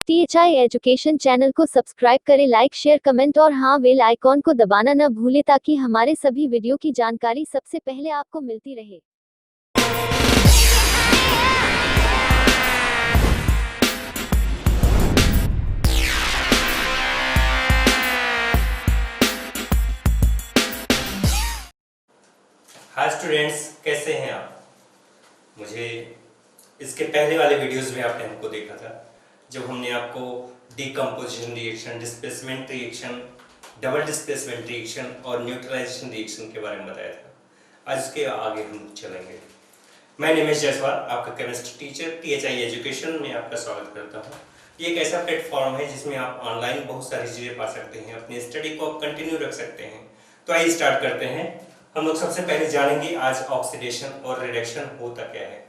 THI education channel को subscribe करें, like share comment और हाँ बेल आइकॉन को दबाना न भूलें ताकि हमारे सभी वीडियो की जानकारी सबसे पहले आपको मिलती रहे। हाय स्टूडेंट्स, कैसे हैं आप? मुझे इसके पहले वाले वीडियोस में आपने हमको देखा था जब हमने आपको decomposition reaction, displacement reaction, double displacement reaction और न्यूट्रलाइजेशन रिएक्शन के बारे में बताया था। आज इसके आगे हम चलेंगे। मैं निमेश जायसवाल, आपका केमिस्ट्री टीचर THI एजुकेशन में आपका स्वागत करता हूँ। ये एक ऐसा प्लेटफॉर्म है जिसमें आप ऑनलाइन बहुत सारी चीज़ें पा सकते हैं, अपनी स्टडी को आप कंटिन्यू रख सकते हैं। तो आइए स्टार्ट करते हैं। हम लोग सबसे पहले जानेंगे आज ऑक्सीडेशन और रिडक्शन होता क्या है।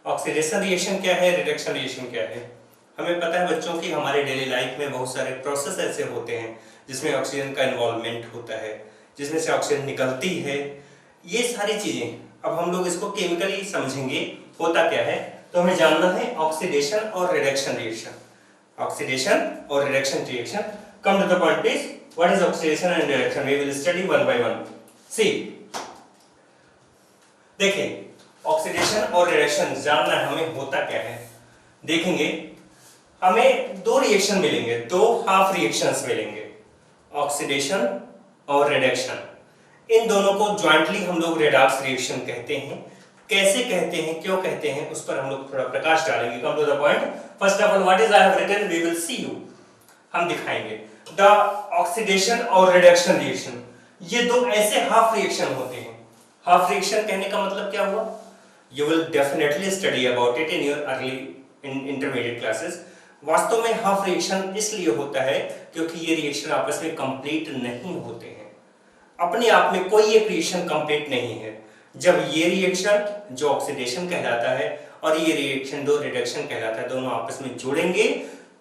ऑक्सीडेशन रिएक्शन क्या है, रिडक्शन रिएक्शन क्या है। हमें पता है बच्चों की हमारे डेली लाइफ में बहुत सारे प्रोसेस ऐसे होते हैं जिसमें ऑक्सीजन का इन्वॉल्वमेंट होता है, जिसमें से ऑक्सीजन निकलती है। ये सारी चीजें अब हम लोग इसको केमिकली समझेंगे होता क्या है। तो हमें जानना है ऑक्सीडेशन और रिडक्शन रिएक्शन। ऑक्सीडेशन और reduction reaction, come to the point please. What is oxidation and reduction? We will study one by one. See, देखिए, ऑक्सीडेशन और रिडक्शन जानना है हमें होता क्या है। देखेंगे हमें दो रिएक्शन मिलेंगे, दो हाफ रिएक्शंस मिलेंगे, ऑक्सीडेशन और रिडक्शन। इन दोनों को ज्वाइंटली हम लोग रेडॉक्स रिएक्शन कहते हैं। कैसे कहते हैं, क्यों कहते हैं, उस पर हम लोग थोड़ा प्रकाश डालेंगे। Come to the point. First of all, what is I have written, we will see you. हम दिखाएंगे द ऑक्सीडेशन और रिडक्शन रिएक्शन। ये दो ऐसे हाफ रिएक्शन होते हैं। हाफ रिएक्शन कहने का मतलब क्या हुआ? You will definitely study about it in your early intermediate classes. वास्तव में हाफ रिएक्शन इसलिए होता है क्योंकि ये रिएक्शन आपस में कंप्लीट नहीं होते हैं। अपने आप में कोई एक रिएक्शन कंप्लीट नहीं है। जब ये रिएक्शन जो ऑक्सीडेशन कहलाता है और ये रिएक्शन जो रिडक्शन कहलाता है, दोनों आपस में जुड़ेंगे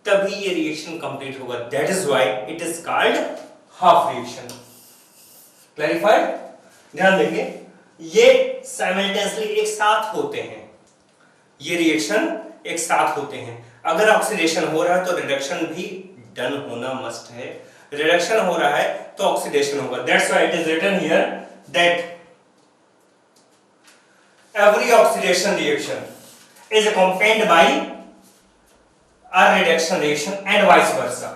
तभी ये रिएक्शन कंप्लीट होगा। That is why it is called half reaction. Clarified? ध्यान देंगे, ये साइमल्टेनियसली एक साथ होते हैं। ये रिएक्शन एक साथ होते हैं। अगर ऑक्सीडेशन हो रहा है तो रिडक्शन भी डन होना मस्ट है। रिडक्शन हो रहा है तो ऑक्सीडेशन होगा। That's why it is written here that every oxidation reaction is accompanied by a reduction reaction and vice versa.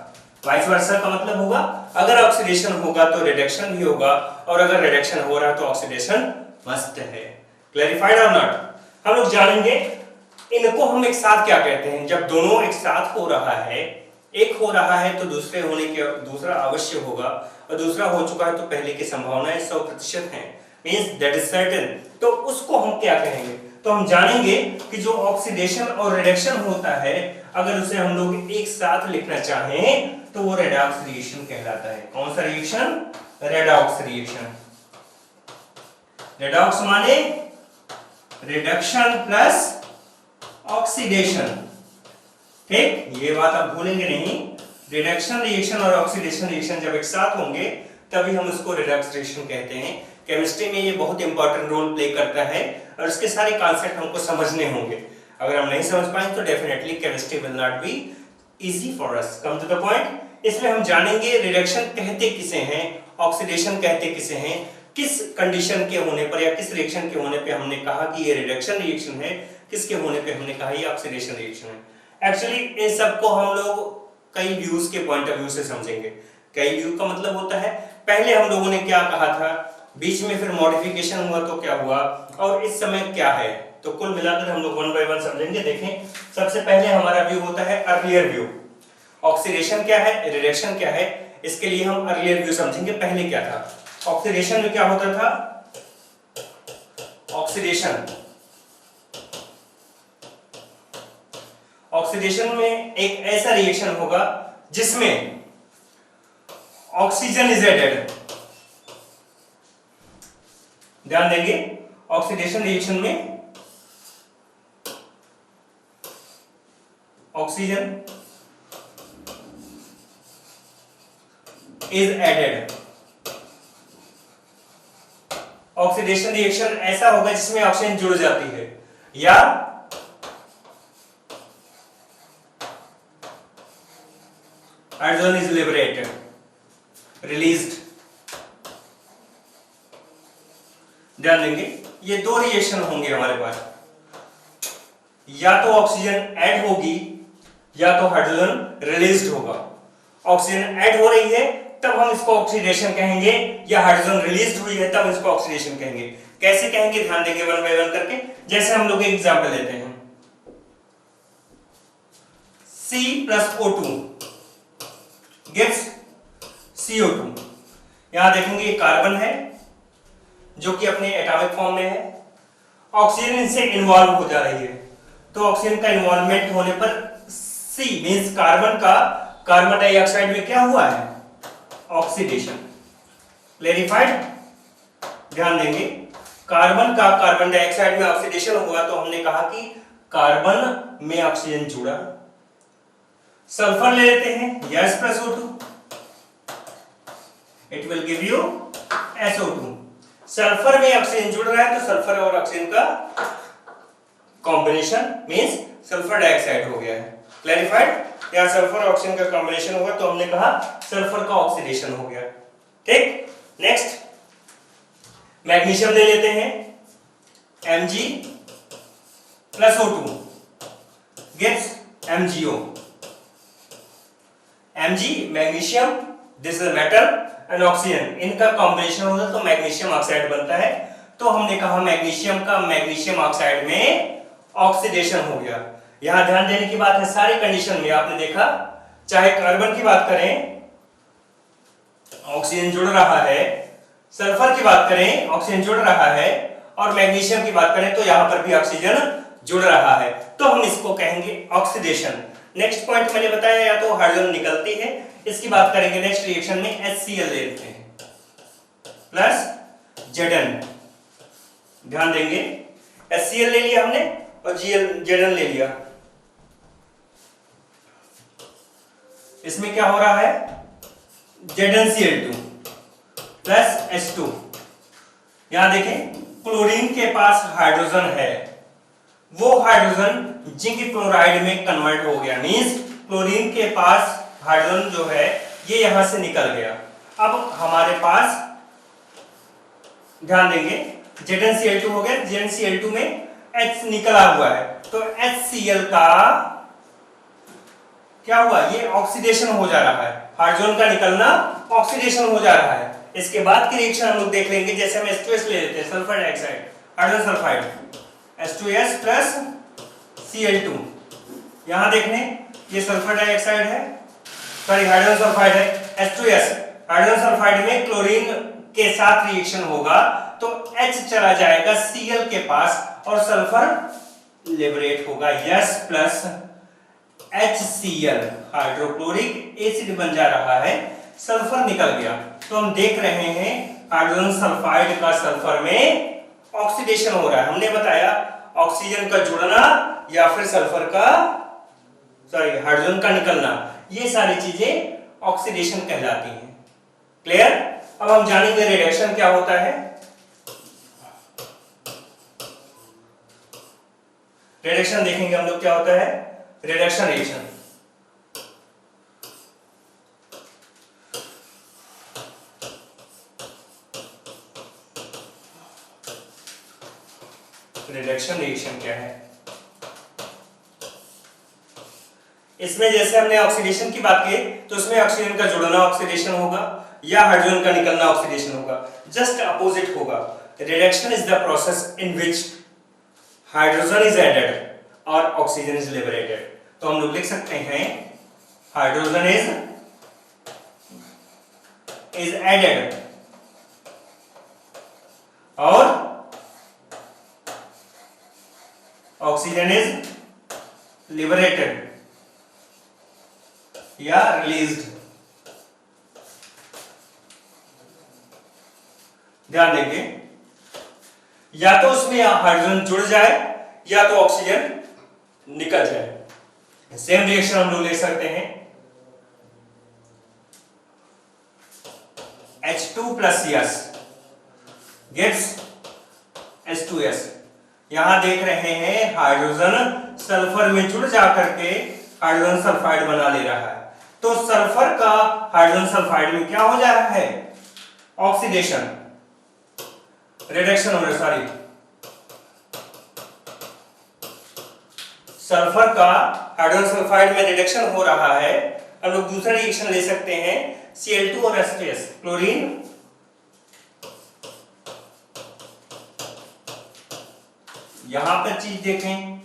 Vice versa का मतलब होगा अगर ऑक्सीडेशन होगा तो रिडक्शन भी होगा और अगर रिडक्शन हो रहा है तो ऑक्सीडेशन मस्ट है। क्लैरिफाइड और नॉट? हम लोग जानेंगे इनको हम एक साथ क्या कहते हैं। जब दोनों एक साथ हो रहा है, एक हो रहा है तो दूसरे होने के दूसरा अवश्य होगा और दूसरा हो चुका है तो पहले की संभावनाएं 100% है, मींस दैट इज सर्टेन। तो उसको हम क्या कहेंगे? तो हम जानेंगे कि जो ऑक्सीडेशन और रिडक्शन होता है, अगर उसे हम लोग एक साथ लिखना चाहें तो वो रेडॉक्स रिएक्शन कहलाता है। कौन सा रिएक्शन? Redox reaction. रेडॉक्स माने रिडक्शन प्लस ऑक्सीडेशन। ठीक, ये बात आप भूलेंगे नहीं। रिडक्शन रिएक्शन और ऑक्सीडेशन रिएक्शन जब एक साथ होंगे तभी हम उसको रेडॉक्स रिएक्शन कहते हैं। केमिस्ट्री में ये बहुत इंपॉर्टेंट रोल प्ले करता है और इसके सारे कॉन्सेप्ट हमको समझने होंगे। अगर हम नहीं समझ पाए तो definitely chemistry will not be easy for us. Come to the point. इसमें हम जानेंगे रिडक्शन कहते किसे हैं, ऑक्सीडेशन कहते किसे हैं, किस कंडीशन के होने पर या किस रिएक्शन के होने पे हमने कहा कि ये रिडक्शन रिएक्शन है, किसके होने पे हमने कहा ये ऑक्सीडेशन रिएक्शन है। एक्चुअली इन सबको हम लोग कई व्यूज के पॉइंट ऑफ व्यू से समझेंगे। कई व्यू का मतलब होता है पहले हम लोगों ने क्या कहा था, बीच में फिर मॉडिफिकेशन हुआ तो क्या हुआ और इस समय क्या है। तो कुल मिलाकर हम लोग वन बाय वन समझेंगे। देखें, सबसे पहले हमारा व्यू होता है अर्लियर व्यू। ऑक्सीडेशन क्या है, रिडक्शन क्या है, इसके लिए हम अर्लियर व्यू समझेंगे। पहले क्या था? ऑक्सीडेशन में क्या होता था? ऑक्सीडेशन में एक ऐसा रिएक्शन होगा जिसमें ऑक्सीजन इज एडेड। ध्यान देंगे, ऑक्सीडेशन रिएक्शन में oxygen is added. Oxidation reaction ऐसा होगा जिसमें ऑक्सीजन जुड़ जाती है या हाइड्रोजन इज लिबरेटेड, रिलीज्ड। ध्यान देंगे ये दो रिएक्शन होंगे हमारे पास, या तो ऑक्सीजन ऐड होगी या तो हाइड्रोजन रिलीज्ड होगा। ऑक्सीजन ऐड हो रही है तब हम इसको ऑक्सीडेशन कहेंगे, या हाइड्रोजन रिलीज्ड हुई है तब इसको ऑक्सीडेशन कहेंगे। कैसे कहेंगे ध्यान देंगे वन बाय वन करके। जैसे हम लोग एक एग्जांपल लेते हैं, C+O2 gives CO2। यहां देखेंगे ये कार्बन है जो कि अपने एटॉमिक फॉर्म में है, ऑक्सीजन इनसे इन्वॉल्व हो जा रही है, तो ऑक्सीजन का इन्वॉल्वमेंट होने पर C मींस कार्बन का कार्बन डाइऑक्साइड में क्या हुआ है, ऑक्सीडेशन। क्लैरिफाइड। ध्यान देंगे कार्बन का कार्बन डाइऑक्साइड में ऑक्सीडेशन हुआ तो हमने कहा कि कार्बन में ऑक्सीजन जुड़ा। सल्फर ले लेते हैं, S+O2, it will give you SO2। Sulphur में ऑक्सीजन जुड़ रहा है तो सल्फर और ऑक्सीजन का कॉम्बिनेशन मींस सल्फर डाइऑक्साइड हो गया है। क्लैरिफाइड। या सल्फर ऑक्सीजन का कॉम्बिनेशन हुआ तो हमने कहा सल्फर का ऑक्सीडेशन हो गया। ठीक। नेक्स्ट मैग्नीशियम ले लेते हैं, Mg+O2 gives MgO। Mg magnesium, this is metal and oxygen, इनका कॉम्बिनेशन होता है तो मैग्नीशियम ऑक्साइड बनता है। तो हमने कहा मैग्नीशियम का मैग्नीशियम ऑक्साइड में ऑक्सीडेशन हो गया। यहां ध्यान देने की बात है, सारी कंडीशन में आपने देखा, चाहे कार्बन की बात करें ऑक्सीजन जुड़ रहा है, सल्फर की बात करें ऑक्सीजन जुड़ रहा है, और मैग्नीशियम की बात करें तो यहां पर भी ऑक्सीजन जुड़ रहा है, तो हम इसको कहेंगे ऑक्सीडेशन। नेक्स्ट पॉइंट मैंने बताया या तो हाइड्रोजन निकलती है, इसकी बात करेंगे नेक्स्ट रिएक्शन में। HCl ले लेते हैं प्लस Zn। ध्यान देंगे HCl ले लिया हमने और Zn ले लिया, इसमें क्या हो रहा है, ZnCl2 प्लस H2। यहां देखें क्लोरीन के पास हाइड्रोजन है, वो हाइड्रोजन जिंक क्लोराइड में कन्वर्ट हो गया, मींस क्लोरीन के पास हाइड्रोजन जो है ये यहां से निकल गया। अब हमारे पास ध्यान देंगे ZnCl2 हो गया, ZnCl2 में H निकला हुआ है तो HCl का क्या हुआ, ये ऑक्सीडेशन हो जा रहा है, हाइड्रोजन का निकलना ऑक्सीडेशन हो जा रहा है। इसके बाद की रिएक्शन हम लोग देख लेंगे, जैसे हम H2S ले लेते हैं, sulphur dioxide, hydrogen sulphide, H2S plus Cl2। यहां देखने ये सल्फर डाइऑक्साइड है, सॉरी हाइड्रोजन सल्फाइड है, H2S हाइड्रोजन सल्फाइड में क्लोरीन के साथ रिएक्शन होगा तो H चला जाएगा Cl के पास और सल्फर लिबरेट होगा, S plus HCl hydrochloric acid बन जा रहा है, सल्फर निकल गया। तो हम देख रहे हैं हाइड्रोजन सल्फाइड का सल्फर में ऑक्सीडेशन हो रहा है। हमने बताया ऑक्सीजन का जुड़ना या फिर सल्फर का हाइड्रोजन का निकलना, ये सारी चीजें ऑक्सीडेशन कहलाती हैं। क्लियर। अब हम जानेंगे रिडक्शन क्या होता है। रिडक्शन देखेंगे हम लोग क्या होता है, रिडक्शन रिएक्शन। रिडक्शन रिएक्शन क्या है, इसमें जैसे हमने ऑक्सीडेशन की बात की तो इसमें ऑक्सीजन का जुड़ना ऑक्सीडेशन होगा या हाइड्रोजन का निकलना ऑक्सीडेशन होगा, जस्ट अपोजिट होगा। Reduction is the process in which hydrogen is added और ऑक्सीजन इज लिबरेटेड। तो हम लोग लिख सकते हैं हाइड्रोजन इज एडेड और ऑक्सीजन इज लिबरेटेड या रिलीज्ड। ध्यान देंगे या तो उसमें हाइड्रोजन जुड़ जाए या तो ऑक्सीजन निकल जाए। सेम रिएक्शन हम लोग ले सकते हैं H2 plus CS gives H2S। यहां देख रहे हैं हाइड्रोजन सल्फर में जुड़ जाकर के हाइड्रोजन सल्फाइड बना ले रहा है। तो सल्फर का हाइड्रोजन सल्फाइड में क्या हो जा रहा है, ऑक्सीडेशन, रिडक्शन हो रहा है, सॉरी, सल्फर का हाइड्रोजन सल्फाइड में रिडक्शन हो रहा है। हम लोग दूसरा रिएक्शन ले सकते हैं, Cl2 और H2S, क्लोरीन यहां पर चीज देखें,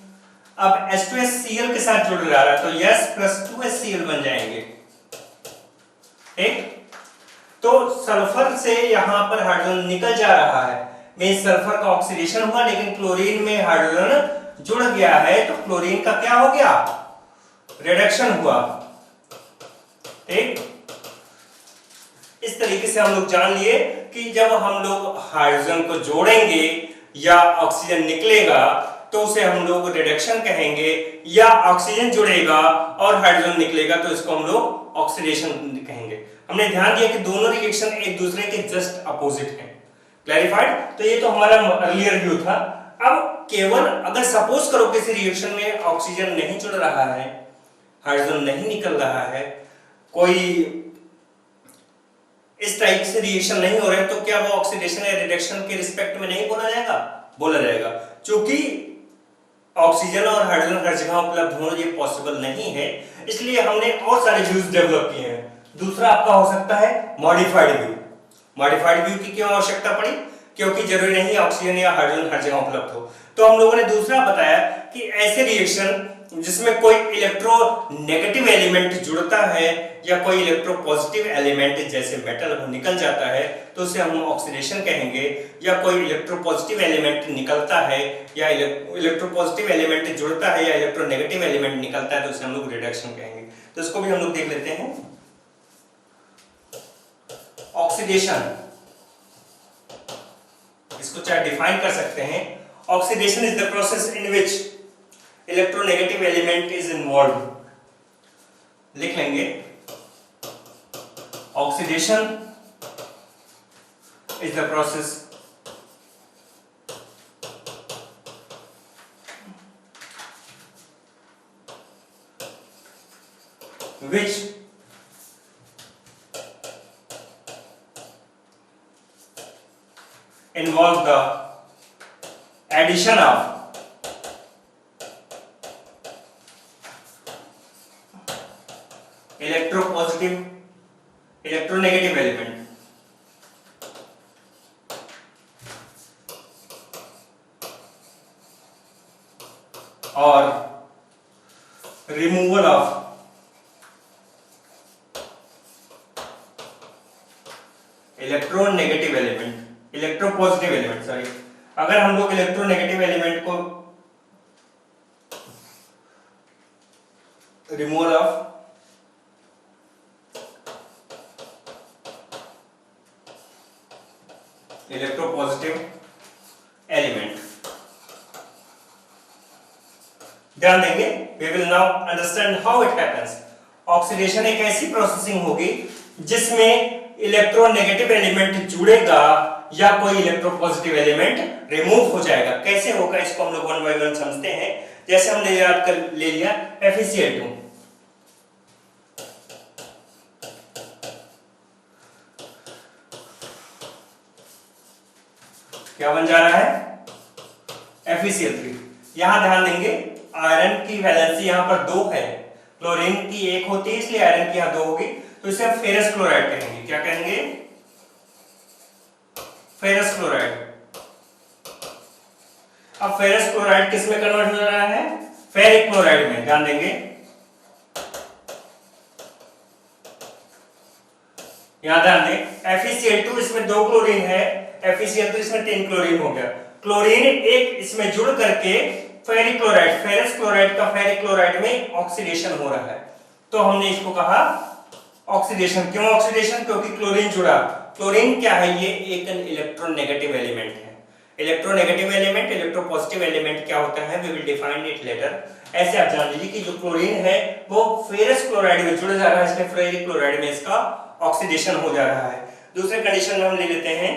अब H2SCl के साथ जुड़ रहा है तो S प्लस 2HCl बन जाएंगे, ठीक। तो सल्फर से यहां पर हाइड्रोजन निकल जा रहा है, मींस सल्फर का ऑक्सीडेशन हुआ लेकिन क्लोरीन में हाइड्रोजन जुड़ गया है, तो क्लोरीन का क्या हो गया, रिडक्शन हुआ, ठीक। इस तरीके से हम लोग जान लिए कि जब हम लोग हाइड्रोजन को जोड़ेंगे या ऑक्सीजन निकलेगा तो उसे हम लोग रिडक्शन कहेंगे, या ऑक्सीजन जुड़ेगा और हाइड्रोजन निकलेगा तो इसको हम लोग ऑक्सीडेशन कहेंगे। हमने ध्यान दिया कि दोनों रिएक्शन एक दूसरे के जस्ट अपोजिट हैं। क्लैरिफाइड? तो ये तो हमारा अर्लियर व्यू था। अब केवल अगर सपोज करो किसी रिएक्शन में ऑक्सीजन नहीं जुड़ रहा है, हाइड्रोजन नहीं निकल रहा है, कोई इस टाइप से रिएक्शन नहीं हो रहा है, तो क्या वो ऑक्सीडेशन या रिडक्शन के रिस्पेक्ट में नहीं बोला जाएगा? बोला जाएगा। क्योंकि ऑक्सीजन और हाइड्रोजन हर जगह उपलब्ध होना ये पॉसिबल नहीं है, इसलिए हमने और सारे व्यूज डेवलप किए हैं। दूसरा आपका हो सकता है मॉडिफाइड व्यू। मॉडिफाइड व्यू की क्यों आवश्यकता पड़ी? क्योंकि जरूरी नहीं ऑक्सीजन या हाइड्रोजन हर जगह उपलब्ध हो। तो हम लोगों ने दूसरा बताया कि ऐसे रिएक्शन जिसमें कोई इलेक्ट्रोनेगेटिव एलिमेंट जुड़ता है या कोई इलेक्ट्रोपॉजिटिव एलिमेंट जैसे मेटल वो निकल जाता है तो उसे हम ऑक्सीडेशन कहेंगे, या कोई इलेक्ट्रोपॉजिटिव एलिमेंट निकलता है या इलेक्ट्रोपॉजिटिव एलिमेंट जुड़ता है या इलेक्ट्रोनेगेटिव एलिमेंट निकलता है तो उसे हम लोग रिडक्शन कहेंगे। तो इसको भी हम लोग देख लेते हैं। ऑक्सीडेशन, इसको चाहे डिफाइन कर सकते हैं। Oxidation is the process in which electronegative element is involve. लिख लेंगे, oxidation is the process which involve the addition of electropositive, electronegative element or removal of electronegative element, electropositive element, sorry. अगर हम लोग electronegative element को removal of electropositive element, ध्यान देंगे, we will now understand how it happens. Oxidation एक ऐसी processing होगी जिसमें इलेक्ट्रोनेगेटिव एलिमेंट जुड़ेगा या कोई इलेक्ट्रोपॉजिटिव एलिमेंट रिमूव हो जाएगा। कैसे होगा इसको हम लोग वन बाय वन समझते हैं। जैसे हमने याद कर ले लिया FeCl2, क्या बन जा रहा है? FeCl3। यहां ध्यान देंगे, आयरन की वैलेंसी यहां पर 2 है, क्लोरीन की 1 होती है, इसलिए आयरन की यहां 2 होगी, तो इसे हम फेरस क्लोराइड कहेंगे। क्या कहेंगे? Ferrous chloride. अब फेरस क्लोराइड किस में कन्वर्ट हो रहा है? फेरिक क्लोराइड में। ध्यान देंगे, यहां ध्यान दें, FeCl2 इसमें 2 क्लोरीन है, FeCl3 इसमें 3 क्लोरीन हो गया। क्लोरीन एक इसमें जुड़ करके फेरिक क्लोराइड, फेरस क्लोराइड का फेरिक क्लोराइड में ऑक्सीडेशन हो रहा है, तो हमने इसको कहा ऑक्सीडेशन। क्यों ऑक्सीडेशन? क्योंकि क्लोरीन जुड़ा। क्लोरीन क्या है? ये एक इलेक्ट्रोनेगेटिव एलिमेंट है। इलेक्ट्रोनेगेटिव एलिमेंट, इलेक्ट्रोपॉजिटिव एलिमेंट क्या होता है? We will define it later. ऐसे आप जान लीजिए कि जो क्लोरीन है वो फेरस क्लोराइड में जुड़ जा रहा है, इसमें फेरिक क्लोराइड में इसका ऑक्सीडेशन हो जा रहा है। दूसरे कंडीशन में हम ले लेते हैं,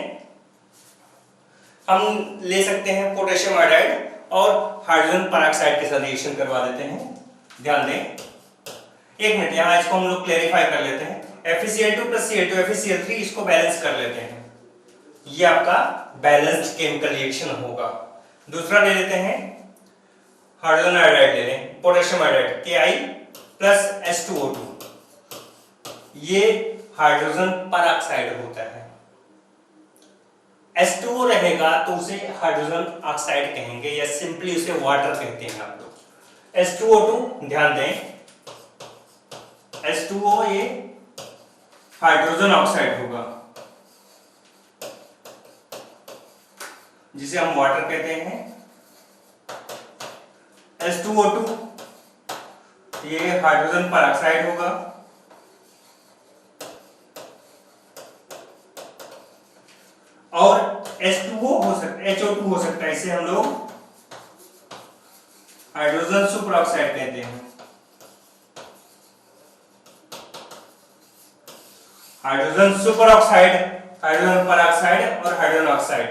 हम ले सकते हैं पोटेशियम आयोडाइड और हाइड्रोजन पेरोक्साइड के साथ रिएक्शन करवा देते हैं। ध्यान दें, एक मिनट, यहाँ इसको हम लोग क्लेरिफाई कर लेते हैं। FeCl2 प्लस Cl2 FeCl3, इसको बैलेंस कर लेते हैं। ये आपका बैलेंस्ड केमिकल रिएक्शन होगा। दूसरा ले लेते हैं, हाइड्रोजन आयोडाइड ले लें, potassium iodide Ki plus H2O2, ये हाइड्रोजन परऑक्साइड होता है। H2O रहेगा तो उसे हाइड्रोजन ऑक्साइड कहेंगे या सिंपली उसे वाटर कहते हैं आप लोग। H2O2 ध्यान दें, H2O ये हाइड्रोजन ऑक्साइड होगा जिसे हम वाटर कहते हैं। H2O2 ये हाइड्रोजन परऑक्साइड होगा। और H2O हो सकता है, HO2 हो सकता है, इसे हम लोग हाइड्रोजन सुपर ऑक्साइड कहते हैं। Hydrogen super oxide, hydrogen peroxide और हाइड्रोजन ऑक्साइड।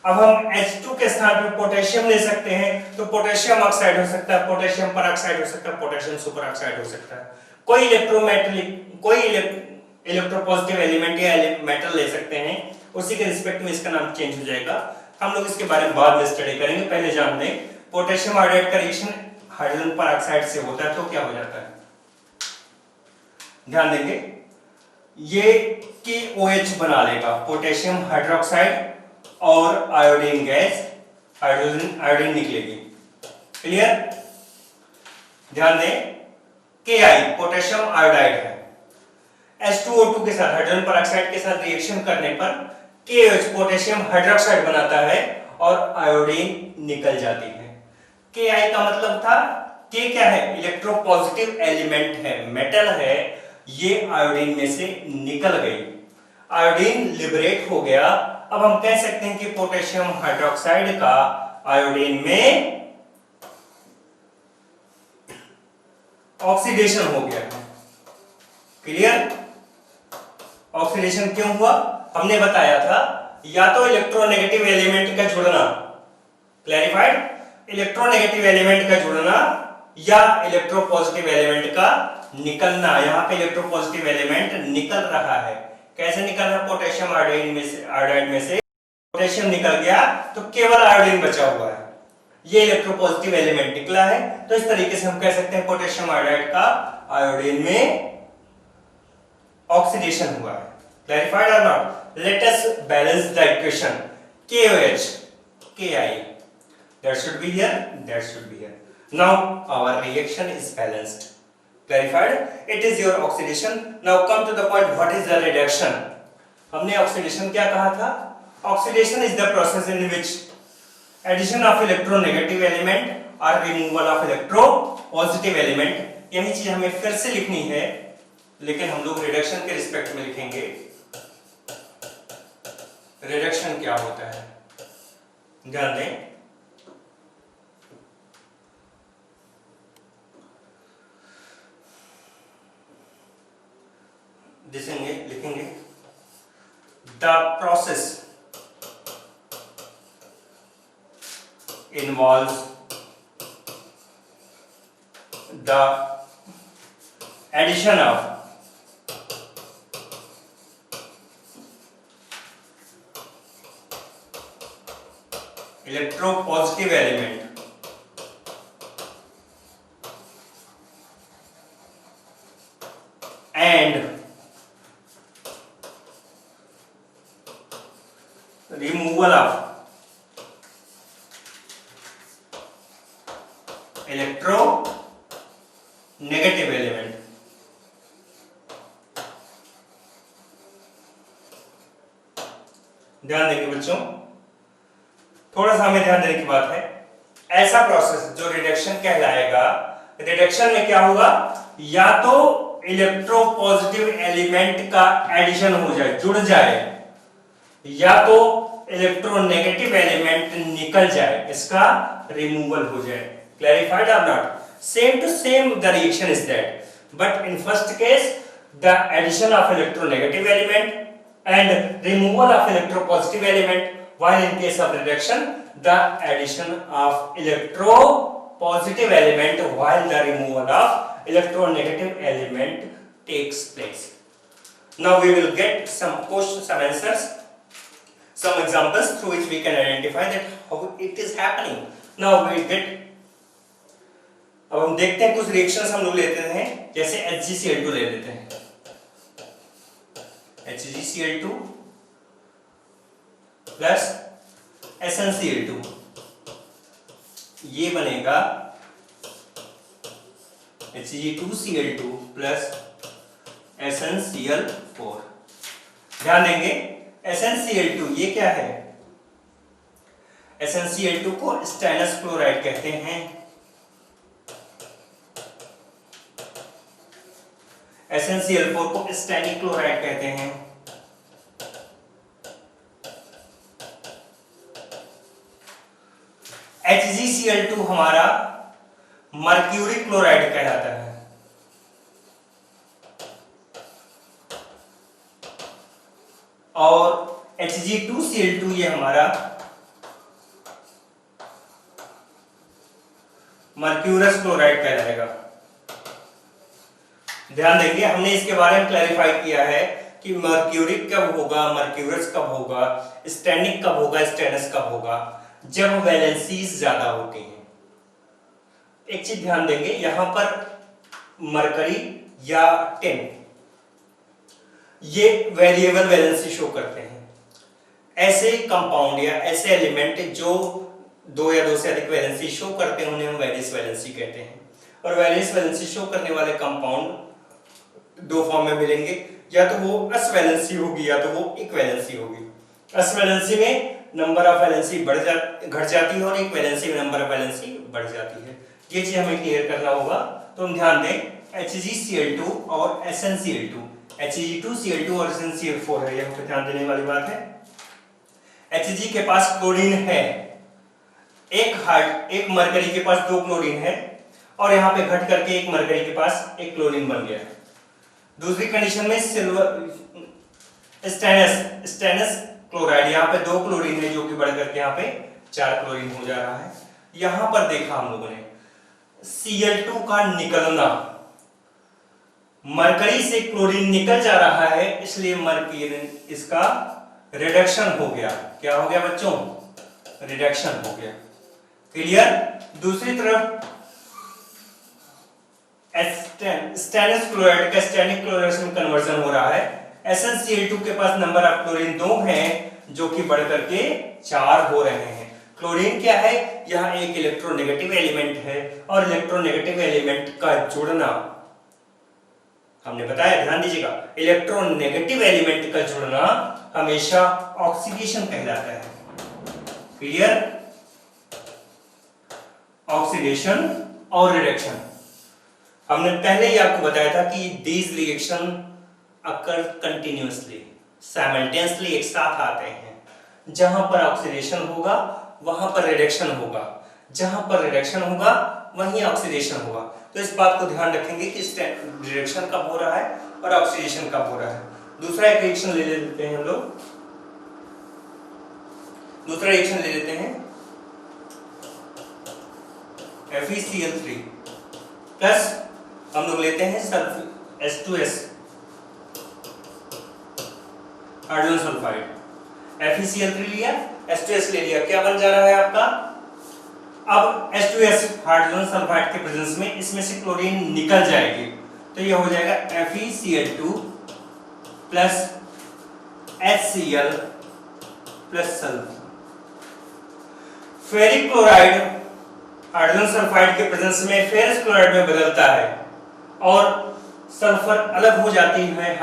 अब हम H2 के स्थान पर पोटेशियम ले सकते हैं, तो पोटेशियम ऑक्साइड हो सकता है, पोटेशियम परऑक्साइड हो सकता है, पोटेशियम सुपर ऑक्साइड हो सकता है। कोई इलेक्ट्रोमेटलिक, कोई इलेक्ट्रोपॉजिटिव एलिमेंट या मेटल ले सकते हैं, उसी के रिस्पेक्ट में इसका नाम चेंज हो जाएगा। हम लोग इसके बारे में बाद में स्टडी करेंगे, पहले जान लें पोटेशियम आयोडाइड का रिएक्शन हाइड्रोजन परऑक्साइड से होता है तो क्या हो जाता है। ध्यान देंगे, ये KOH बना लेगा, पोटेशियम हाइड्रोक्साइड और आयोडीन गैस, आयोडीन निकलेगी। क्लियर? ध्यान दें, Ki पोटेशियम आयोडाइड है, H2O2 के साथ, हाइड्रोजन परऑक्साइड के साथ रिएक्शन करने पर KOH पोटेशियम हाइड्रोक्साइड बनाता है और आयोडीन निकल जाती है। Ki का मतलब था, K क्या है, इलेक्ट्रोपॉजिटिव एलिमेंट है, मेटल है, ये आयोडीन में से निकल गई, आयोडीन लिबरेट हो गया। अब हम कह सकते हैं कि पोटेशियम हाइड्रोक्साइड का आयोडीन में ऑक्सीडेशन हो गया है। क्लियर? ऑक्सीडेशन क्यों हुआ? हमने बताया था, या तो इलेक्ट्रोनेगेटिव एलिमेंट का जुड़ना, क्लैरिफाइड, इलेक्ट्रोनेगेटिव एलिमेंट का जुड़ना या इलेक्ट्रोपॉजिटिव एलिमेंट का निकलना। यहां पे इलेक्ट्रोपॉजिटिव एलिमेंट निकल रहा है। कैसे निकल रहा है? पोटेशियम आयोडाइड में से पोटेशियम निकल गया तो केवल आयोडीन बचा हुआ है, ये इलेक्ट्रोपॉजिटिव एलिमेंट निकला है। तो इस तरीके से हम कह सकते हैं पोटेशियम आयोडाइड का आयोडीन में ऑक्सीडेशन हुआ है। Clarified or not? Let us balance the equation. KOH, Ki. That should be here. That should be here. Now our reaction is balanced. Clarified? It is your oxidation. Now come to the point. What is the reduction? हमने oxidation क्या कहा था? Oxidation is the process in which addition of electronegative element or removal of electropositive element. यही चीज हमें फिर से लिखनी है, लेकिन हम लोग रिडक्शन के रिस्पेक्ट में लिखेंगे। रिडक्शन क्या होता है ध्यान दें, लिखेंगे the process involves the addition of electropositive element and removal of electronegative element। ध्यान देंगे बच्चों, थोड़ा सा हमें ध्यान देने की बात है। ऐसा प्रोसेस जो रिडक्शन कहलाएगा, रिडक्शन में क्या होगा, या तो इलेक्ट्रोपॉजिटिव एलिमेंट का एडिशन हो जाए, जुड़ जाए, या तो इलेक्ट्रोनेगेटिव एलिमेंट निकल जाए, इसका रिमूवल हो जाए। क्लैरिफाइड और not? Same to same the reaction is that, but in first case the addition of electronegative element and removal of electropositive element, while in case of reduction the addition of electropositive positive element while the removal of electronegative element takes place. Now we will get some questions, some answers, some examples through which we can identify that how it is happening. Now we get, अब हम देखते हैं कुछ reactions हम लोग लेते हैं, जैसे HgCl2 ले लेते हैं। HgCl2 प्लस SnCl2, ये बनेगा Hg2Cl2 प्लस SnCl4। ध्यान देंगे SnCl2 ये क्या है? SnCl2 को स्टेनस क्लोराइड कहते हैं। SnCl4 को स्टैनिक क्लोराइड कहते हैं। HgCl2 हमारा मर्क्यूरी क्लोराइड कहलाता है। और Hg2Cl2 ये हमारा मर्क्यूरस क्लोराइड कहलाएगा। ध्यान देंगे हमने इसके बारे में क्लैरिफाई किया है कि मर्क्यूरिक कब होगा, मर्क्यूरस कब होगा, स्टैनिक कब होगा, स्टेनस कब होगा, जब वैलेंसीज ज्यादा होती हैं। एक चीज ध्यान देंगे, यहां पर मरकरी या टिन ये वेरिएबल वैलेंसी शो करते हैं। ऐसे कंपाउंड या ऐसे एलिमेंट जो दो या दो से अधिक वैलेंसी शो करते हैं उन्हें हम वैलेंस वैलेंसी कहते हैं। और वैलेंस वैलेंसी शो करने वाले कंपाउंड दो फॉर्म में मिलेंगे, या तो वो अस वैलेंसी होगी या तो वो इक्वैलेंसी होगी। अस वैलेंसी में नंबर ऑफ वैलेंसी घट जाती है और इक्वैलेंसी में नंबर ऑफ वैलेंसी बढ़ जाती है। ये चीज हमें क्लियर करना होगा। तो हम ध्यान दें HgCl2 और SnCl2, Hg2Cl2 और SnCl4 है, यह ध्यान देने वाली बात है। Hg के पास क्लोरीन है, एक मरकरी के पास दो क्लोरीन है, और यहाँ पे घट करके एक मरकरी के पास एक क्लोरीन बन गया। दूसरी कंडीशन में स्टेनस क्लोराइड, यहाँ पे दो क्लोरीन है जो कि बढ़ करके यहाँ पे 4 क्लोरीन हो जा रहा है। यहां पर देखा हम लोगों ने Cl2 का निकलना, मरकरी से क्लोरीन निकल जा रहा है, इसलिए मरकरी इसका रिडक्शन हो गया। क्या हो गया बच्चों? रिडक्शन हो गया। क्लियर? दूसरी तरफ स्टेनस क्लोराइड का स्टैनिक क्लोराइड में कन्वर्जन हो रहा है। SnCl2 के पास नंबर ऑफ क्लोरीन 2 हैं जो कि बढ़ करके 4 हो रहे हैं। क्लोरीन क्या है? यहां एक इलेक्ट्रोनेगेटिव एलिमेंट है, और इलेक्ट्रोनेगेटिव एलिमेंट का जुड़ना हमने बताया, ध्यान दीजिएगा, इलेक्ट्रोनेगेटिव एलिमेंट का जुड़ना हमेशा ऑक्सीडेशन कहलाता है। क्लियर? ऑक्सीडेशन और रिडक्शन हमने पहले ही आपको बताया था कि these reaction occur continuously, simultaneously एक साथ आते हैं। जहां पर ऑक्सीडेशन होगा वहां पर रिडक्शन होगा, जहां पर रिडक्शन होगा वहीं ऑक्सीडेशन होगा। तो इस बात को ध्यान रखेंगे कि रिडक्शन कब हो रहा है और ऑक्सीडेशन कब हो रहा है। दूसरा एक रिएक्शन ले लेते हैं हम लोग, दूसरा रिएक्शन ले लेते हैं FeCl3 प्लस हम लोग लेते हैं H2S, हाइड्रोजन सल्फाइड। FeCl3 लिया, H2S ले लिया, क्या बन जा रहा है आपका? अब H2S हाइड्रोजन सल्फाइड के प्रेजेंस में इसमें से क्लोरीन निकल जाएगी, तो ये हो जाएगा FeCl2 plus HCl plus sulphur. Ferric chloride hydrogen sulphide के प्रेजेंस में फेरस क्लोराइड में बदलता है और सल्फर अलग हो जाती है,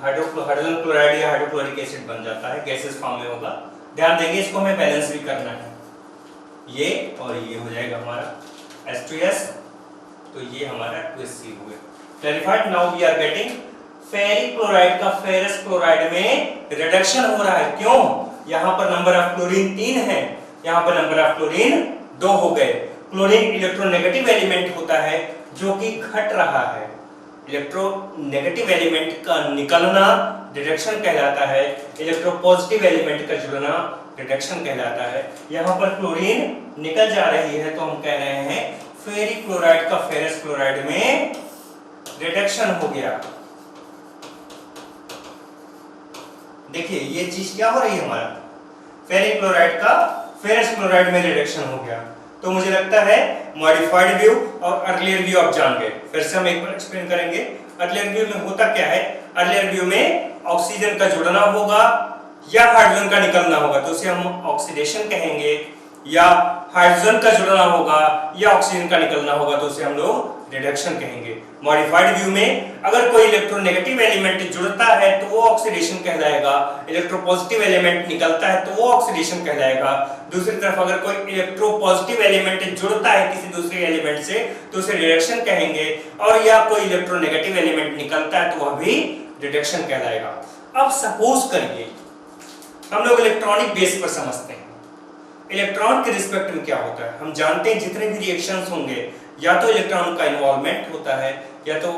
हाइड्रोजन क्लोराइड या हाइड्रोक्लोरिक एसिड बन जाता है, गैसेस फॉर्म में होगा। ध्यान देंगे, इसको हमें बैलेंस भी करना है। ये और ये हो जाएगा हमारा H2S, तो ये हमारा 2SC हो गया। Clarified? Now we are getting ferric chloride का फेरस क्लोराइड में रिडक्शन हो रहा है। क्यों? यहां पर नंबर ऑफ क्लोरीन 3 है, यहां पर नंबर ऑफ क्लोरीन 2 हो गए। क्लोरीन इलेक्ट्रोनेगेटिव एलिमेंट होता है जो कि घट रहा है। इलेक्ट्रोनेगेटिव एलिमेंट का निकलना रिडक्शन कहलाता है, इलेक्ट्रोपॉजिटिव एलिमेंट का जुड़ना रिडक्शन कहलाता है। यहाँ पर क्लोरीन निकल जा रही है तो हम कह रहे हैं फेरिक क्लोराइड का फेरस क्लोराइड में रिडक्शन हो गया। देखिए ये चीज क्या हो रही है, हमारा फेरिक क्लोराइड का फेरस क्लोराइड में रिडक्शन हो गया। तो मुझे लगता है मॉडिफाइड व्यू और अर्लियर व्यू आप जान गए। फिर से हम एक बार एक्सप्लेन करेंगे। अर्लियर व्यू में होता क्या है, अर्लियर व्यू में ऑक्सीजन का जुड़ना होगा या हाइड्रोजन का निकलना होगा तो उसे हम ऑक्सीडेशन कहेंगे, या हाइड्रोजन का जुड़ना होगा या ऑक्सीजन का निकलना होगा तो उसे हम लोग रिडक्शन कहेंगे। मॉडिफाइड व्यू में अगर कोई इलेक्ट्रोनेगेटिव एलिमेंट जुड़ता है तो वो ऑक्सीडेशन कहलाएगा, इलेक्ट्रोपॉजिटिव एलिमेंट निकलता है तो वो ऑक्सीडेशन कहलाएगा। दूसरी तरफ अगर कोई इलेक्ट्रोपॉजिटिव एलिमेंट जुड़ता है किसी दूसरे एलिमेंट से तो उसे रिडक्शन कहेंगे, और या कोई इलेक्ट्रोनेगेटिव एलिमेंट निकलता है तो वह भी रिडक्शन कहलाएगा। अब सपोज करिए हम लोग इलेक्ट्रॉनिक बेस पर समझते हैं, इलेक्ट्रॉन के रिस्पेक्ट में क्या होता है। हम जानते हैं जितने भी रिएक्शंस होंगे या तो इलेक्ट्रॉन का इन्वॉल्वमेंट होता है या तो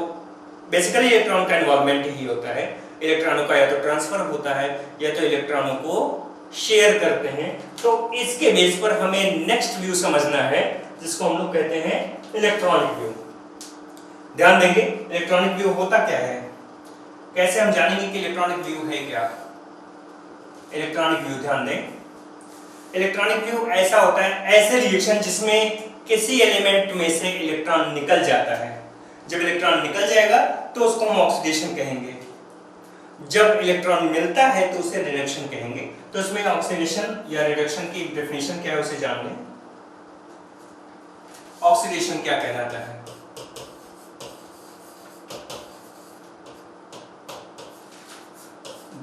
बेसिकली इलेक्ट्रॉन का इन्वॉल्वमेंट ही होता है, इलेक्ट्रॉनों का या तो ट्रांसफर होता है या तो इलेक्ट्रॉनों को शेयर करते हैं। तो इसके बेस पर हमें नेक्स्ट व्यू समझना है जिसको हम लोग कहते हैं इलेक्ट्रॉनिक व्यू। ध्यान देंगे इलेक्ट्रॉनिक व्यू होता क्या है, कैसे हम जानेंगे कि इलेक्ट्रॉनिक व्यू है क्या। इलेक्ट्रॉनिक व्यू ध्यान दें, इलेक्ट्रॉनिक व्यू ऐसा होता है, ऐसे रिएक्शन जिसमें किसी एलिमेंट में से इलेक्ट्रॉन निकल जाता है। जब इलेक्ट्रॉन निकल जाएगा तो उसको हम ऑक्सीडेशन कहेंगे, जब इलेक्ट्रॉन मिलता है तो उसे रिडक्शन कहेंगे। तो इसमें ऑक्सीडेशन या रिडक्शन की डेफिनेशन क्या है उसे जान लें। ऑक्सीडेशन क्या कहलाता है,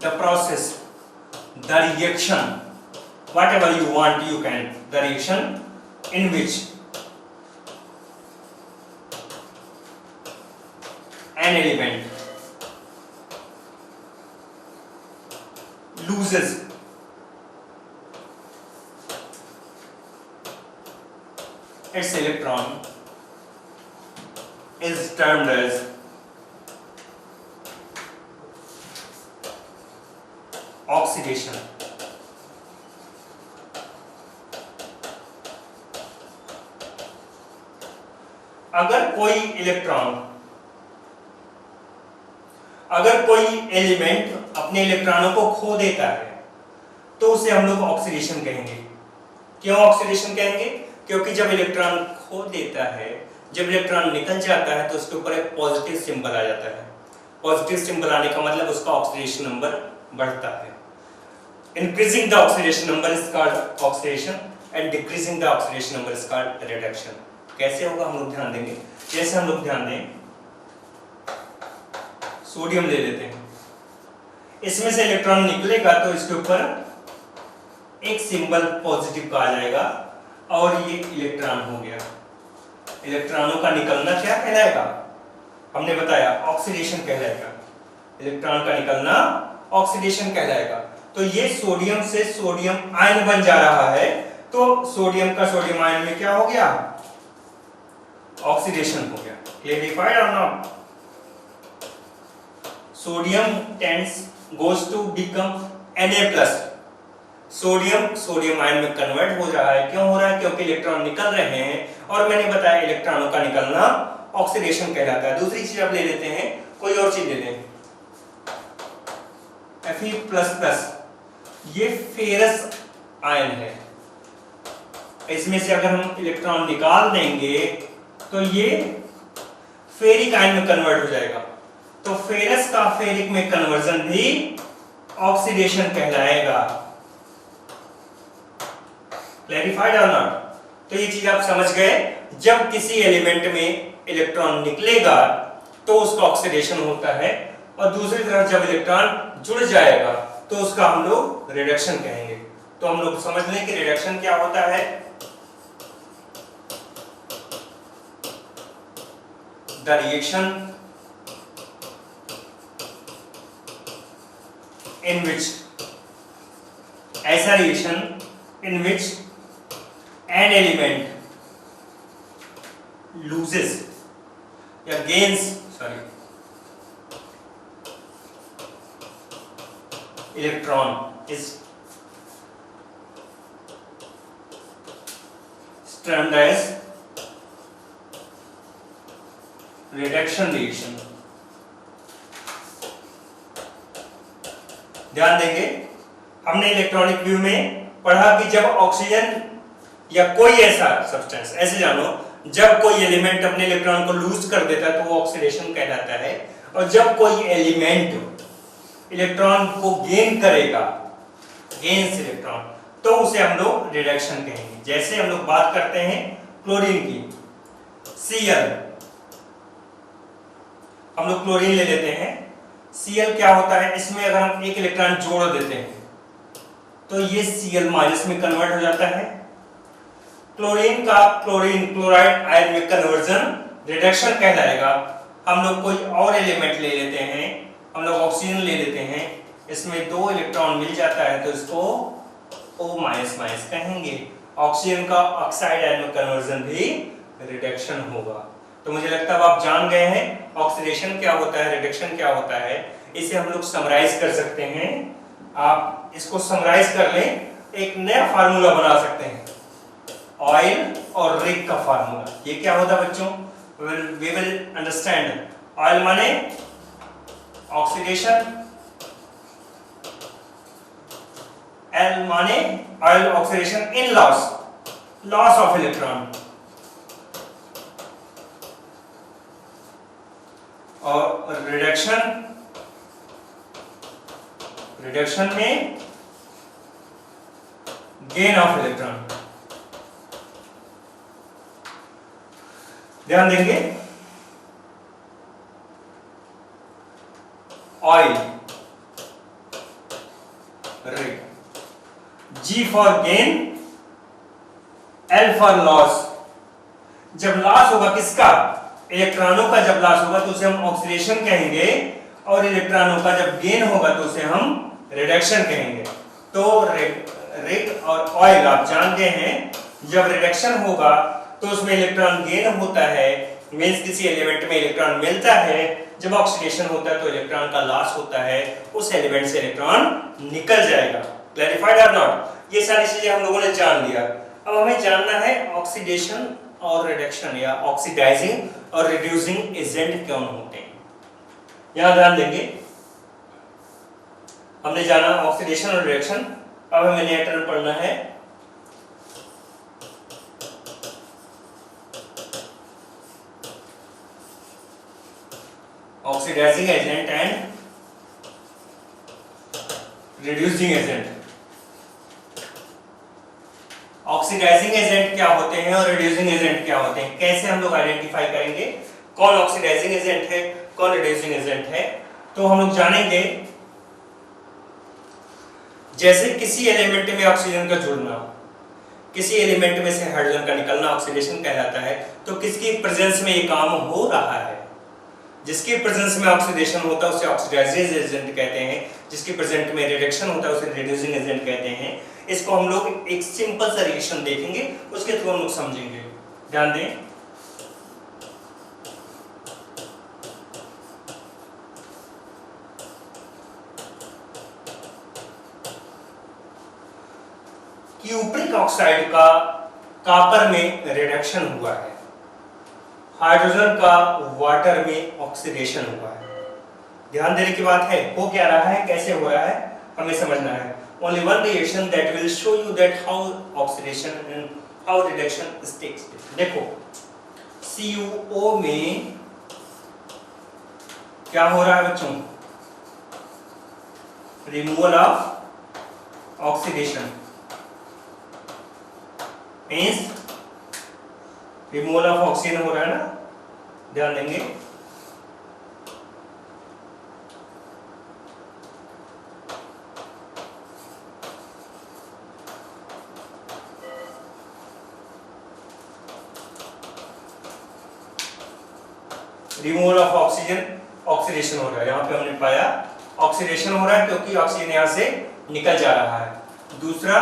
the process, the reaction, whatever you want you can, the reaction in which an element loses its electron is termed as oxidation. अगर कोई इलेक्ट्रॉन, अगर कोई एलिमेंट अपने इलेक्ट्रॉनों को खो देता है तो उसे हम लोग ऑक्सीडेशन कहेंगे। क्यों ऑक्सीडेशन कहेंगे, क्योंकि जब इलेक्ट्रॉन खो देता है, जब इलेक्ट्रॉन निकल जाता है तो उसके ऊपर एक पॉजिटिव सिंबल आ जाता है। पॉजिटिव सिंबल आने का मतलब उसका ऑक्सीडेशन नंबर बढ़ता है। Increasing the oxidation number is called oxidation and decreasing the oxidation number is called reduction। कैसे होगा हम लोग ध्यान देंगे। जैसे हम लोग ध्यान दें, सोडियम ले लेते हैं, इसमें से इलेक्ट्रॉन निकलेगा तो इसके ऊपर एक सिंबल पॉजिटिव का आ जाएगा और ये इलेक्ट्रॉन हो गया। इलेक्ट्रॉनों का निकलना क्या कहलाएगा, हमने बताया ऑक्सीडेशन कहलाएगा। इलेक्ट्रॉन का निकलना ऑक्सीडेशन कहलाएगा। तो ये सोडियम से सोडियम आयन बन जा रहा है, तो सोडियम का सोडियम आयन में क्या हो गया, ऑक्सीडेशन हो गया। क्लियरिफाइड और not. Sodium tends goes to become Na+। Sodium sodium ion में कन्वर्ट हो रहा है। क्यों हो रहा है, क्योंकि इलेक्ट्रॉन निकल रहे हैं और मैंने बताया इलेक्ट्रॉनों का निकलना ऑक्सीडेशन कहलाता है। दूसरी चीज आप ले लेते हैं, कोई और चीज ले लें, Fe++, ये फेरस आयन है। इसमें से अगर हम इलेक्ट्रॉन निकाल देंगे तो ये फेरिक आयन में कन्वर्ट हो जाएगा। तो फेरस का फेरिक में कन्वर्जन भी ऑक्सीडेशन कहलाएगा। क्लैरिफाइड और नॉट। तो ये चीज आप समझ गए, जब किसी एलिमेंट में इलेक्ट्रॉन निकलेगा तो उसका ऑक्सीडेशन होता है, और दूसरी तरफ जब इलेक्ट्रॉन जुड़ जाएगा तो उसका हम लोग रिडक्शन कहेंगे। तो हम लोग समझ लें कि रिडक्शन क्या होता है, द रिएक्शन इन विच, ऐसा reaction in which an element loses या gains electron is termed as reduction reaction. ध्यान देंगे, हमने इलेक्ट्रॉनिक व्यू में पढ़ा कि जब ऑक्सीजन या कोई ऐसा सब्सटेंस, ऐसे जानो, जब कोई एलिमेंट अपने इलेक्ट्रॉन को लूज कर देता है तो वो ऑक्सीडेशन कहलाता है, और जब कोई एलिमेंट इलेक्ट्रॉन को गेन करेगा, गेन्स इलेक्ट्रॉन, तो उसे हम लोग रिडक्शन कहेंगे। जैसे हम लोग बात करते हैं क्लोरीन की, Cl, हम लोग क्लोरीन ले लेते हैं। Cl क्या होता है, इसमें अगर हम एक इलेक्ट्रॉन जोड़ देते हैं तो ये Cl माइनस में कन्वर्ट हो जाता है। क्लोरीन का क्लोरीन क्लोराइड आयन में कन्वर्जन रिडक्शन कहलाएगा। हम लोग कोई और एलिमेंट ले लेते हैं, हम लोग ऑक्सीजन ले लेते हैं, इसमें 2 इलेक्ट्रॉन मिल जाता है तो इसको O माइनस माइनस कहेंगे। ऑक्सीजन का ऑक्साइड आयन में कन्वर्जन भी रिडक्शन होगा। तो मुझे लगता है अब आप जान गए हैं ऑक्सीडेशन क्या होता है, रिडक्शन क्या होता है। इसे हम लोग समराइज कर सकते हैं। आप इसको समराइज कर लें, एक नया फार्मूला बना सकते हैं, ऑयल और रिग का फार्मूला। ये क्या होता है बच्चों, वी विल अंडरस्टैंड। ऑयल माने ऑक्सीडेशन, एल माने oil oxidation in loss of electron, और रिडक्शन में गेन ऑफ इलेक्ट्रॉन। ध्यान देंगे, oil, rig, G for gain, L for loss. जब लॉस होगा किसका, इलेक्ट्रॉनों का जब लॉस होगा तो उसे हम ऑक्सीडेशन कहेंगे, और इलेक्ट्रॉनों का जब गेन होगा तो उसे हम रिडक्शन कहेंगे। तो रिग और ऑयल आप जान गए हैं, जब रिडक्शन होगा तो उसमें इलेक्ट्रॉन गेन होता है, मींस किसी एलिमेंट में इलेक्ट्रॉन मिलता है। जब ऑक्सीडेशन होता है तो इलेक्ट्रॉन का लॉस होता है, उस एलिमेंट से इलेक्ट्रॉन निकल जाएगा। क्लैरिफाइड और नॉट? ये सारी चीजें हम लोगों ने जान लिया। अब हमें जानना है ऑक्सीडेशन और रिडक्शन, या ऑक्सीडाइजिंग और रिड्यूसिंग एजेंट कौन होते हैं। यहां ध्यान देंगे, हमने जाना ऑक्सीडेशन और रिडक्शन। अब हमें नया टर्म पढ़ना है oxidizing agent and reducing agent. Oxidizing agent क्या होते हैं और रिड्यूसिंग एजेंट क्या होते हैं, कैसे हम लोग आइडेंटिफाई करेंगे कौन ऑक्सीडाइजिंग एजेंट है, कौन रिड्यूसिंग एजेंट है। तो हम लोग जानेंगे, जैसे किसी एलिमेंट में ऑक्सीजन का जुड़ना, किसी एलिमेंट में से हाइड्रोजन का निकलना ऑक्सीडेशन कहलाता है। तो किसकी प्रेजेंस में ये काम हो रहा है, जिसकी प्रेजेंस में ऑक्सीडेशन होता है उसे ऑक्सीडाइजिंग एजेंट कहते हैं, जिसकी प्रेजेंट में रिडक्शन होता है उसे रिड्यूसिंग एजेंट कहते हैं। इसको हम लोग एक सिंपल सा रिएक्शन देखेंगे, उसके थ्रू हम लोग समझेंगे। ध्यान दें, क्यूप्रिक ऑक्साइड का कॉपर में रिडक्शन हुआ है, हाइड्रोजन का वाटर में ऑक्सीडेशन हुआ है। ध्यान देने की बात है, हो क्या रहा है, कैसे हो रहा है, हमें समझना है। Only one reaction that will show you that how oxidation and how reduction takes place. देखो, CuO में क्या हो रहा है बच्चों, removal of oxidation, means removal of oxygen हो रहा है ना। ध्यान देंगे, रिमूवल ऑफ ऑक्सीजन, ऑक्सीडेशन हो रहा है। यहां पे हमने पाया ऑक्सीडेशन हो रहा है क्योंकि ऑक्सीजन यहां से निकल जा रहा है। दूसरा,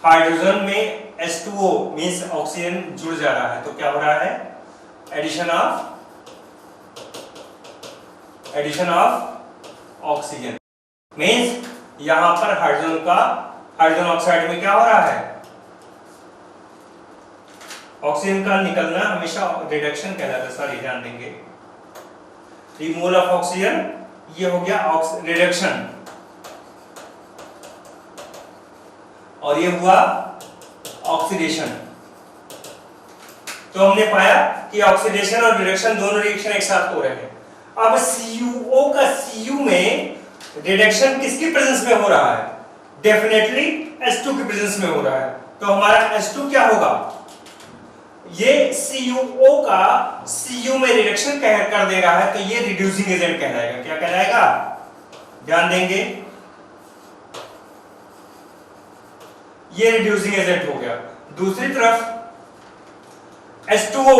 हाइड्रोजन में H2O मींस ऑक्सीजन जुड़ जा रहा है, तो क्या हो रहा है, एडिशन ऑफ ऑक्सीजन। मींस यहां पर हाइड्रोजन ऑक्साइड में क्या हो रहा है, ऑक्सीजन का निकलना हमेशा रिडक्शन कहलाता है, सॉरी ध्यान देंगे, रिमूवल ऑफ ऑक्सीजन ये हो गया रिडक्शन, और ये हुआ ऑक्सीडेशन। तो हमने पाया कि ऑक्सीडेशन और रिडक्शन दोनों रिएक्शन एक साथ हो रहे हैं। अब CuO का Cu में रिडक्शन किसकी प्रेजेंस में हो रहा है? डेफिनेटली H2 की प्रेजेंस में हो रहा है। तो हमारा H2 क्या होगा? ये CuO का Cu में रिडक्शन कर दे रहा है, तो ये रिड्यूसिंग एजेंट कहलाएगा। क्या कहलाएगा? ध्यान देंगे, ये रिड्यूसिंग एजेंट हो गया। दूसरी तरफ H2O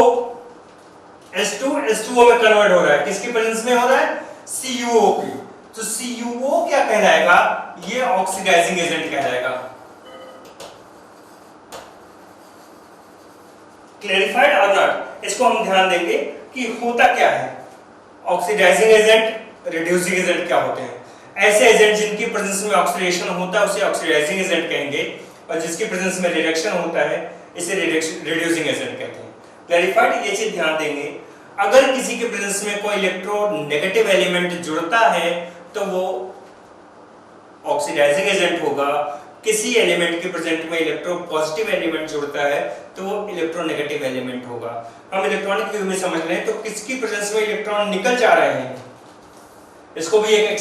में कन्वर्ट हो रहा है, किसकी प्रेजेंस में हो रहा है? CuO की। तो CuO क्या कहलाएगा? ये ऑक्सीडाइजिंग एजेंट कहलाएगा। क्लैरिफाइड और नॉट? इसको हम ध्यान देंगे कि होता क्या है। ऑक्सीडाइजिंग एजेंट, रिड्यूसिंग एजेंट क्या होते हैं? ऐसे एजेंट जिनकी प्रेजेंस में ऑक्सीडेशन होता है उसे ऑक्सीडाइजिंग एजेंट कहेंगे, और जिसकी प्रेजेंस में रिडक्शन होता है इसे रिड्यूसिंग एजेंट कहते हैं। क्लैरिफाइड? ये चीज ध्यान देंगे, अगर किसी के प्रेजेंस में कोई इलेक्ट्रोनेगेटिव एलिमेंट जुड़ता है तो वो ऑक्सीडाइजिंग एजेंट होगा। किसी एलिमेंट के प्रेजेंट में इलेक्ट्रो पॉजिटिव एलिमेंट जुड़ता है तो वो इलेक्ट्रोनेगेटिव एलिमेंट होगा। हम इलेक्ट्रॉनिक व्यू में समझ लें तो किसकी प्रेजेंस में इलेक्ट्रॉन निकल जा रहे हैं, इसको भी एक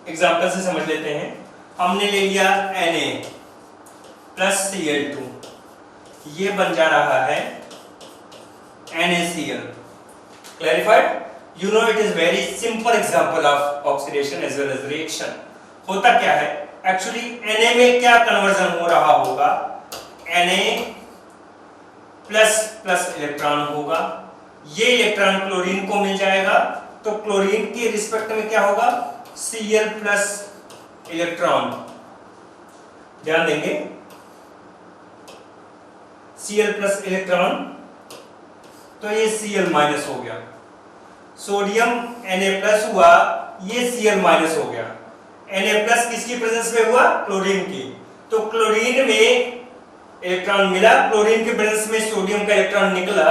एग्जांपल से समझ लेते हैं। हमने ले लिया Na प्लस Cl2, ये बन जा रहा है NaCl। Clarified? You know it is very simple example of oxidation as well as reaction. होता क्या है? Actually Na में क्या कन्वर्जन हो रहा होगा? Na प्लस प्लस इलेक्ट्रॉन होगा, ये इलेक्ट्रॉन क्लोरीन को मिल जाएगा, तो क्लोरीन के रिस्पेक्ट में क्या होगा? Cl plus electron. ध्यान देंगे, Cl प्लस इलेक्ट्रॉन, तो ये Cl माइनस हो गया। सोडियम Na प्लस हुआ, ये Cl माइनस हो गया। Na प्लस किसकी प्रेजेंस में हुआ? क्लोरीन की। तो क्लोरीन में इलेक्ट्रॉन मिला, क्लोरीन की प्रेजेंस में सोडियम का इलेक्ट्रॉन निकला,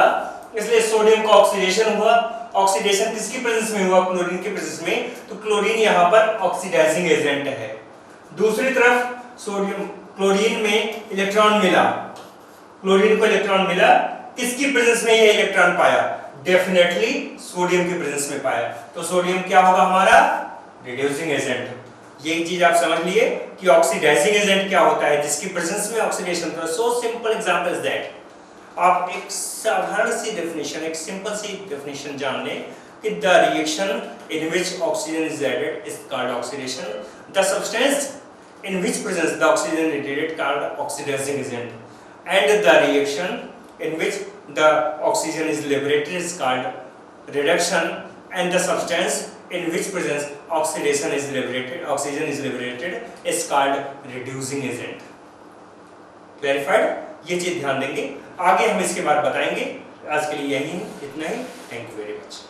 इसलिए सोडियम का ऑक्सीडेशन हुआ। ऑक्सीडेशन किसकी प्रेजेंस में हुआ? क्लोरीन की प्रेजेंस में। तो क्लोरीन यहाँ पर ऑक्सीडाइजिंग एजेंट है। दूसरी तरफ सोडियम, क्लोरीन में इलेक्ट्रॉन मिला, क्लोरीन को इलेक्ट्रॉन मिला, किसकी प्रेजेंस में ये इलेक्ट्रॉन पाया? डेफिनेटली सोडियम की प्रेजेंस में पाया। तो सोडियम क्या होगा हमारा? Reducing agent. ये चीज आप समझ लिए कि ऑक्सीडाइजिंग एजेंट क्या होता है, जिसकी प्रेजेंस में ऑक्सीडेशन होता है। So simple example is that. आप एक साधारण सी डेफिनेशन, एक सिंपल सी डेफिनेशन जान लें कि the reaction in which oxygen is added is called oxidation, the substance in which presence the oxygen is added called oxidizing agent, and the reaction in which the oxygen is liberated is called reduction, and the substance in which presence oxidation is liberated, oxygen is liberated is called reducing agent. Clarified? ये चीज ध्यान देंगे, आगे हम इसके बाद बताएंगे। आज के लिए यही, इतना ही। Thank you very much.